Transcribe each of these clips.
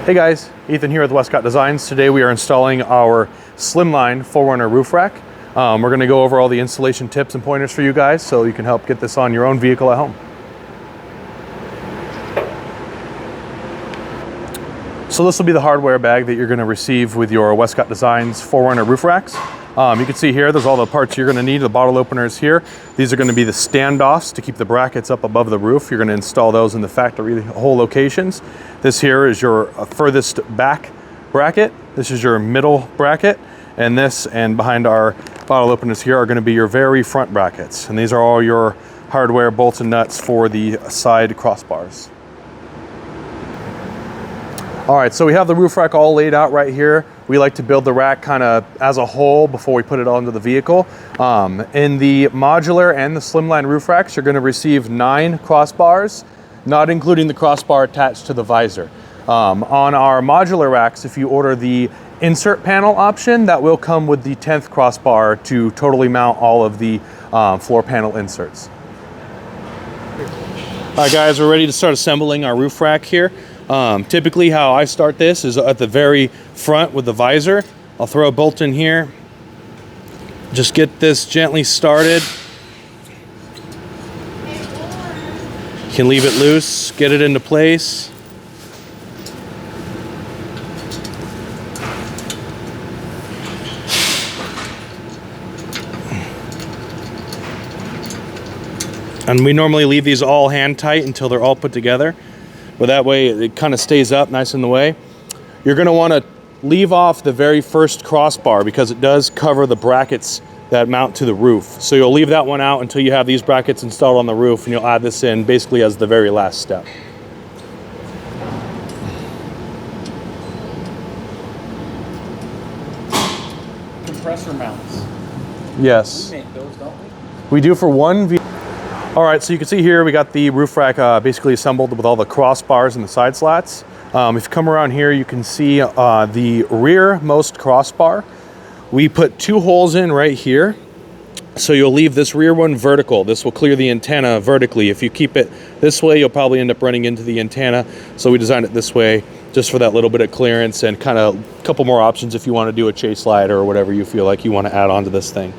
Hey guys, Ethan here with Westcott Designs. Today we are installing our Slimline 4runner roof rack. We're going to go over all the installation tips and pointers for you guys so you can help get this on your own vehicle at home. So this will be the hardware bag that you're going to receive with your Westcott Designs 4runner roof racks. You can see here, there's all the parts you're going to need. The bottle openers here. These are going to be the standoffs to keep the brackets up above the roof. You're going to install those in the factory hole locations. This here is your furthest back bracket. This is your middle bracket. And this and behind our bottle openers here are going to be your very front brackets. And these are all your hardware bolts and nuts for the side crossbars. All right, so we have the roof rack all laid out right here. We like to build the rack kind of as a whole before we put it onto the vehicle. In the modular and the slimline roof racks, you're going to receive 9 crossbars, not including the crossbar attached to the visor. On our modular racks, if you order the insert panel option, that will come with the 10th crossbar to totally mount all of the floor panel inserts. All right, guys, we're ready to start assembling our roof rack here. Typically how I start this is at the very front with the visor. I'll throw a bolt in here. Just get this gently started. You can leave it loose, get it into place. And we normally leave these all hand tight until they're all put together. But that way it kind of stays up nice in the way. You're going to want to leave off the very first crossbar because it does cover the brackets that mount to the roof. So you'll leave that one out until you have these brackets installed on the roof, and you'll add this in basically as the very last step. Compressor mounts. Yes. We make those, don't we? We do for one vehicle. All right, so you can see here we got the roof rack basically assembled with all the crossbars and the side slats. If you come around here, you can see the rearmost crossbar. We put 2 holes in right here. So you'll leave this rear one vertical. This will clear the antenna vertically. If you keep it this way, you'll probably end up running into the antenna. So we designed it this way just for that little bit of clearance and kind of a couple more options if you want to do a chase slider or whatever you feel like you want to add on to this thing.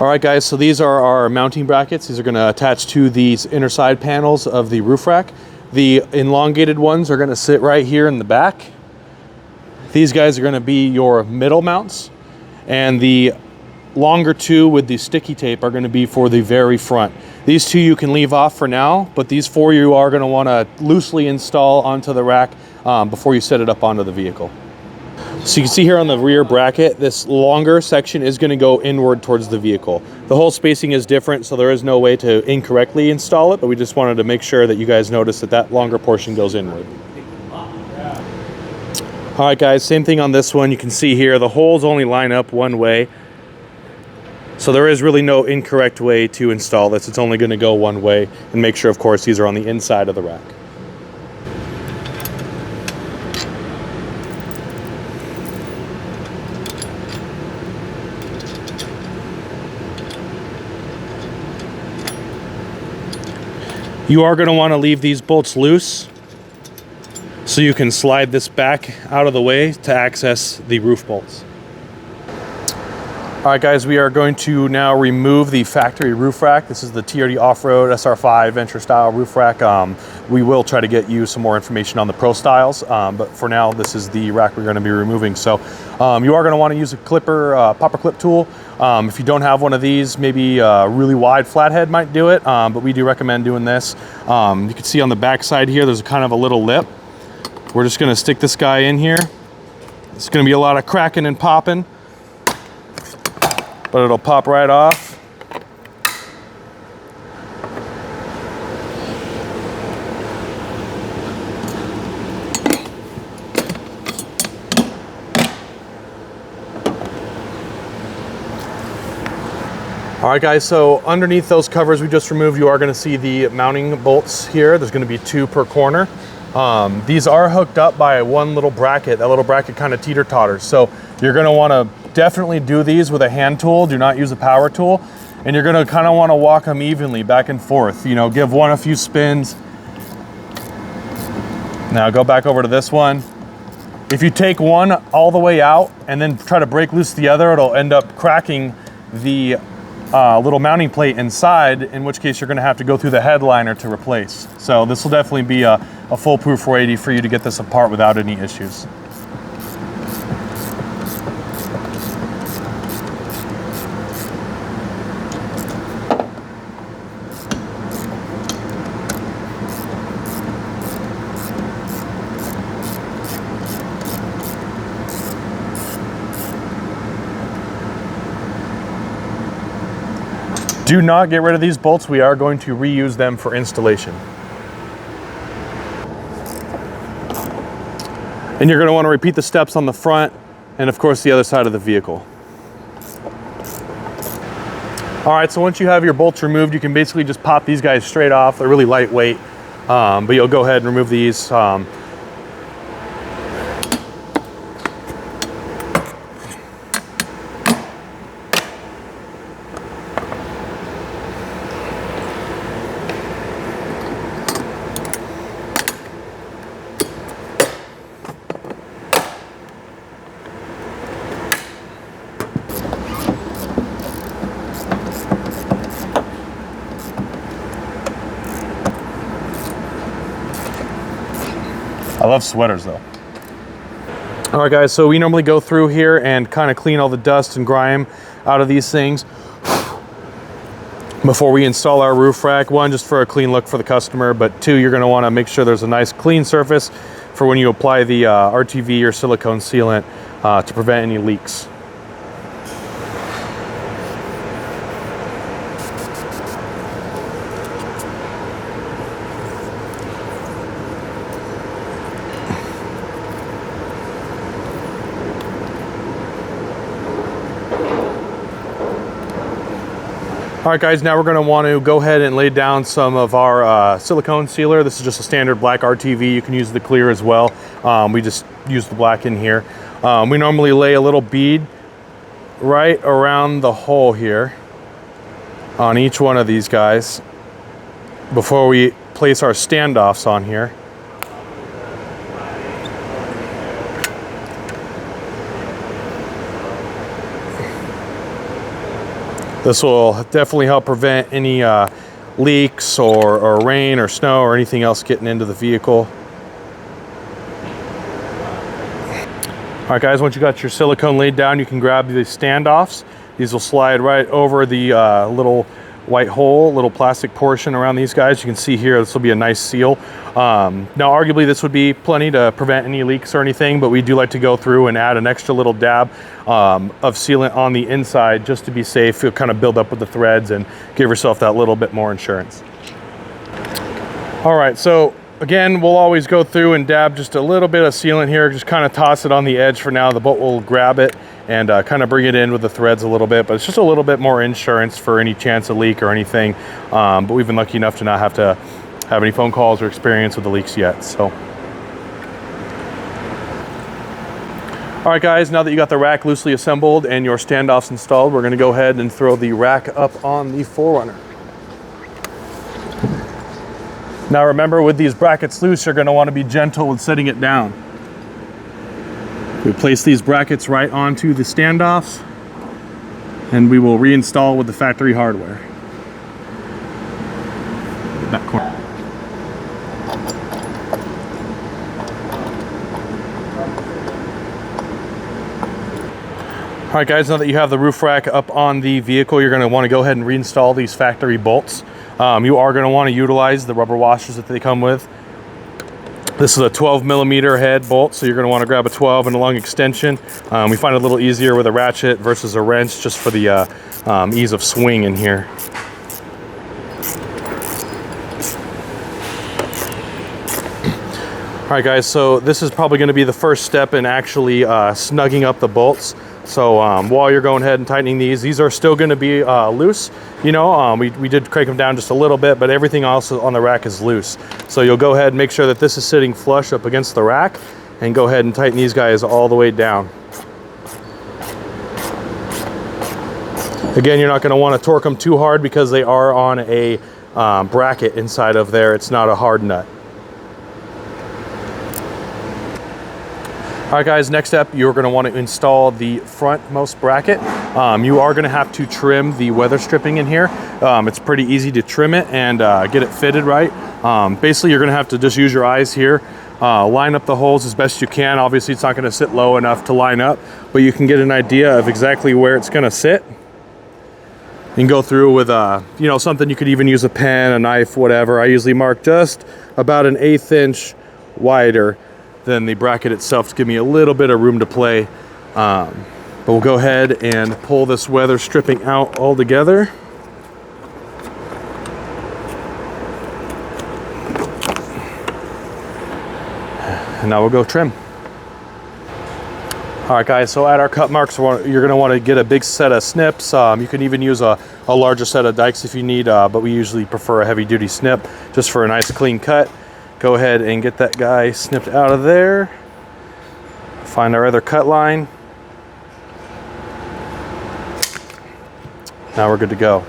All right, guys, so these are our mounting brackets. These are going to attach to these inner side panels of the roof rack. The elongated ones are going to sit right here in the back. These guys are going to be your middle mounts, and the longer 2 with the sticky tape are going to be for the very front. These 2 you can leave off for now, but these 4 you are going to want to loosely install onto the rack before you set it up onto the vehicle. So you can see here on the rear bracket, this longer section is going to go inward towards the vehicle. The hole spacing is different, so there is no way to incorrectly install it, but we just wanted to make sure that you guys notice that that longer portion goes inward. All right, guys, same thing on this one. You can see here the holes only line up one way. So there is really no incorrect way to install this. It's only going to go one way, and make sure, of course, these are on the inside of the rack. You are going to want to leave these bolts loose so you can slide this back out of the way to access the roof bolts. All right, guys, we are going to now remove the factory roof rack. This is the TRD Off-Road SR5 Venture Style roof rack. We will try to get you some more information on the Pro Styles, but for now, this is the rack we're going to be removing. So you are going to want to use a clipper, popper clip tool. If you don't have one of these, maybe a really wide flathead might do it, but we do recommend doing this. You can see on the back side here, there's kind of a little lip. We're just going to stick this guy in here. It's going to be a lot of cracking and popping, but it'll pop right off. All right, guys, so underneath those covers we just removed, you are going to see the mounting bolts here. There's going to be 2 per corner. These are hooked up by one little bracket. That little bracket kind of teeter-totters. So you're going to want to definitely do these with a hand tool. Do not use a power tool. And you're going to kind of want to walk them evenly back and forth. You know, give one a few spins. Now go back over to this one. If you take one all the way out and then try to break loose the other, it'll end up cracking the little mounting plate inside, in which case you're gonna have to go through the headliner to replace. So this will definitely be a foolproof way for you to get this apart without any issues. Do not get rid of these bolts. We are going to reuse them for installation. And you're going to want to repeat the steps on the front and of course the other side of the vehicle. All right, so once you have your bolts removed, you can basically just pop these guys straight off. They're really lightweight, but you'll go ahead and remove these. I love sweaters though. All right guys, so we normally go through here and kind of clean all the dust and grime out of these things before we install our roof rack. One, just for a clean look for the customer, but two, you're gonna wanna make sure there's a nice clean surface for when you apply the RTV or silicone sealant to prevent any leaks. All right guys, now we're gonna want to go ahead and lay down some of our silicone sealer. This is just a standard black RTV. You can use the clear as well. We just use the black in here. We normally lay a little bead right around the hole here on each one of these guys before we place our standoffs on here. This will definitely help prevent any leaks or rain or snow or anything else getting into the vehicle. All right guys, once you got your silicone laid down, you can grab the standoffs. These will slide right over the little white hole, little plastic portion around these guys. You can see here, this will be a nice seal. Now arguably this would be plenty to prevent any leaks or anything, but we do like to go through and add an extra little dab of sealant on the inside just to be safe. You'll kind of build up with the threads and give yourself that little bit more insurance. All right, so again, we'll always go through and dab just a little bit of sealant here, just kind of toss it on the edge for now. The bolt will grab it and kind of bring it in with the threads a little bit, but it's just a little bit more insurance for any chance of leak or anything. But we've been lucky enough to not have to have any phone calls or experience with the leaks yet, so. All right guys, now that you got the rack loosely assembled and your standoffs installed, we're gonna go ahead and throw the rack up on the 4runner. Now remember, with these brackets loose, you're gonna wanna be gentle with setting it down. We place these brackets right onto the standoffs and we will reinstall with the factory hardware. That corner. All right guys, now that you have the roof rack up on the vehicle, you're gonna wanna go ahead and reinstall these factory bolts. You are gonna wanna utilize the rubber washers that they come with. This is a 12mm head bolt, so you're gonna wanna grab a 12 and a long extension. We find it a little easier with a ratchet versus a wrench, just for the ease of swing in here. All right guys, so this is probably gonna be the first step in actually snugging up the bolts. So while you're going ahead and tightening these are still gonna be loose. You know, we did crank them down just a little bit, but everything else on the rack is loose. So you'll go ahead and make sure that this is sitting flush up against the rack and go ahead and tighten these guys all the way down. Again, you're not gonna wanna torque them too hard because they are on a bracket inside of there. It's not a hard nut. All right guys, next step, you're gonna wanna install the frontmost bracket. You are gonna have to trim the weather stripping in here. It's pretty easy to trim it and get it fitted right. Basically, you're gonna have to just use your eyes here, line up the holes as best you can. Obviously, it's not gonna sit low enough to line up, but you can get an idea of exactly where it's gonna sit. You can go through with you know, something you could even use a pen, a knife, whatever. I usually mark just about an 1/8 inch wider than the bracket itself to give me a little bit of room to play. But we'll go ahead and pull this weather stripping out all together. And now we'll go trim. All right guys, so at our cut marks, you're gonna wanna get a big set of snips. You can even use a larger set of dikes if you need, but we usually prefer a heavy duty snip just for a nice clean cut. Go ahead and get that guy snipped out of there. Find our other cut line. Now we're good to go.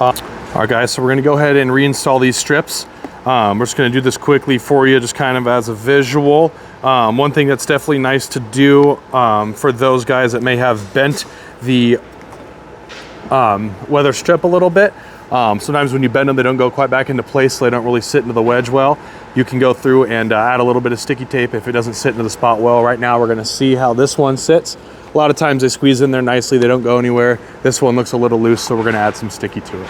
All right guys, so we're gonna go ahead and reinstall these strips. We're just gonna do this quickly for you, just kind of as a visual. One thing that's definitely nice to do for those guys that may have bent the weather strip a little bit. Sometimes when you bend them, they don't go quite back into place, so they don't really sit into the wedge well. You can go through and add a little bit of sticky tape if it doesn't sit into the spot well. Right now, we're gonna see how this one sits. A lot of times they squeeze in there nicely, they don't go anywhere. This one looks a little loose, so we're gonna add some sticky to it.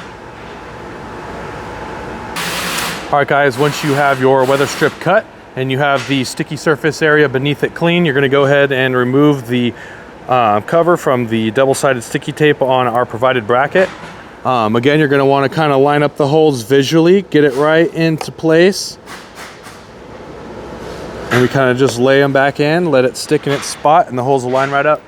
All right guys, once you have your weather strip cut and you have the sticky surface area beneath it clean, you're gonna go ahead and remove the cover from the double-sided sticky tape on our provided bracket. Again, you're gonna wanna kinda line up the holes visually, get it right into place. And we kinda just lay them back in, let it stick in its spot, and the holes will line right up.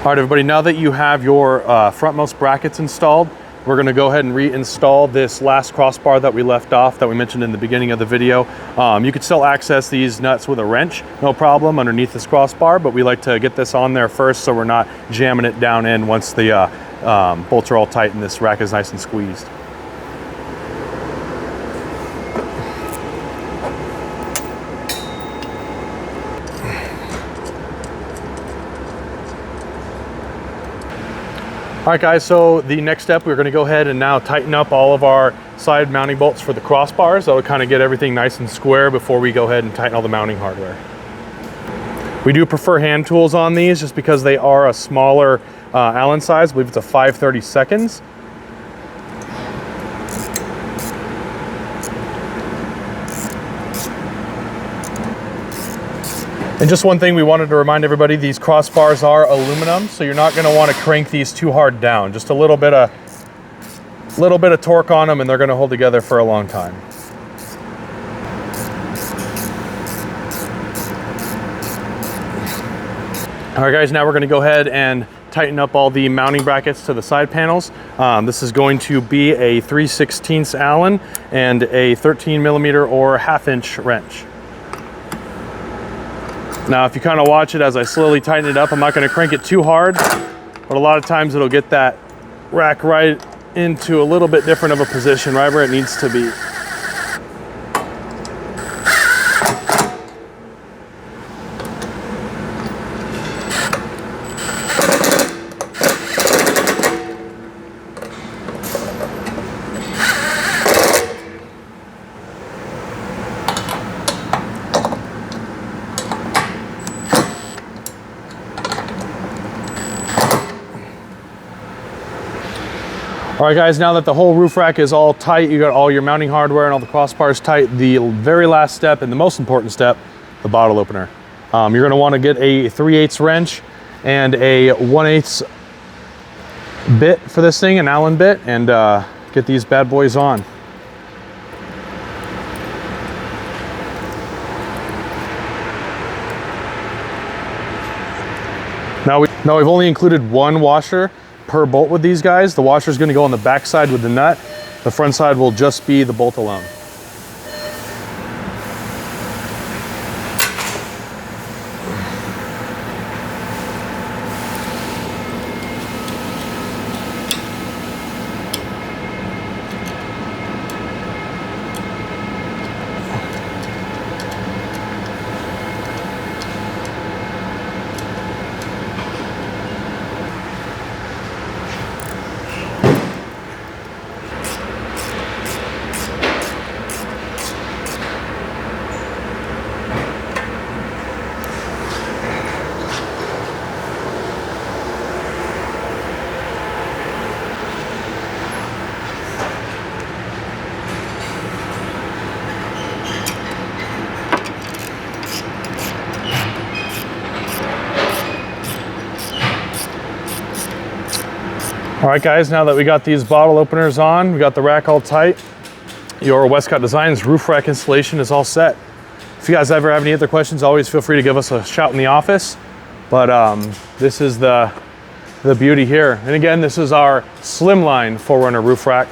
All right, everybody, now that you have your frontmost brackets installed, we're gonna go ahead and reinstall this last crossbar that we left off that we mentioned in the beginning of the video. You could still access these nuts with a wrench, no problem, underneath this crossbar, but we like to get this on there first so we're not jamming it down in once the bolts are all tight and this rack is nice and squeezed. All right guys, so the next step, we're gonna go ahead and now tighten up all of our side mounting bolts for the crossbars. That'll kind of get everything nice and square before we go ahead and tighten all the mounting hardware. We do prefer hand tools on these just because they are a smaller Allen size. I believe it's a 5/32. And just one thing we wanted to remind everybody, these crossbars are aluminum, so you're not gonna wanna crank these too hard down. Just a little bit of torque on them and they're gonna hold together for a long time. All right guys, now we're gonna go ahead and tighten up all the mounting brackets to the side panels. This is going to be a 3/16 Allen and a 13mm or 1/2 inch wrench. Now, if you kind of watch it as I slowly tighten it up, I'm not going to crank it too hard, but a lot of times it'll get that rack right into a little bit different of a position, right where it needs to be. All right guys, now that the whole roof rack is all tight, you got all your mounting hardware and all the crossbars tight, the very last step and the most important step, the bottle opener. You're gonna wanna get a 3/8 wrench and a 1/8 bit for this thing, an Allen bit, and get these bad boys on. Now we've only included one washer per bolt with these guys. The washer is going to go on the back side with the nut. The front side will just be the bolt alone. All right guys, now that we got these bottle openers on, we got the rack all tight, your Westcott Designs roof rack installation is all set. If you guys ever have any other questions, always feel free to give us a shout in the office. But this is the beauty here. And again, this is our slimline 4runner roof rack.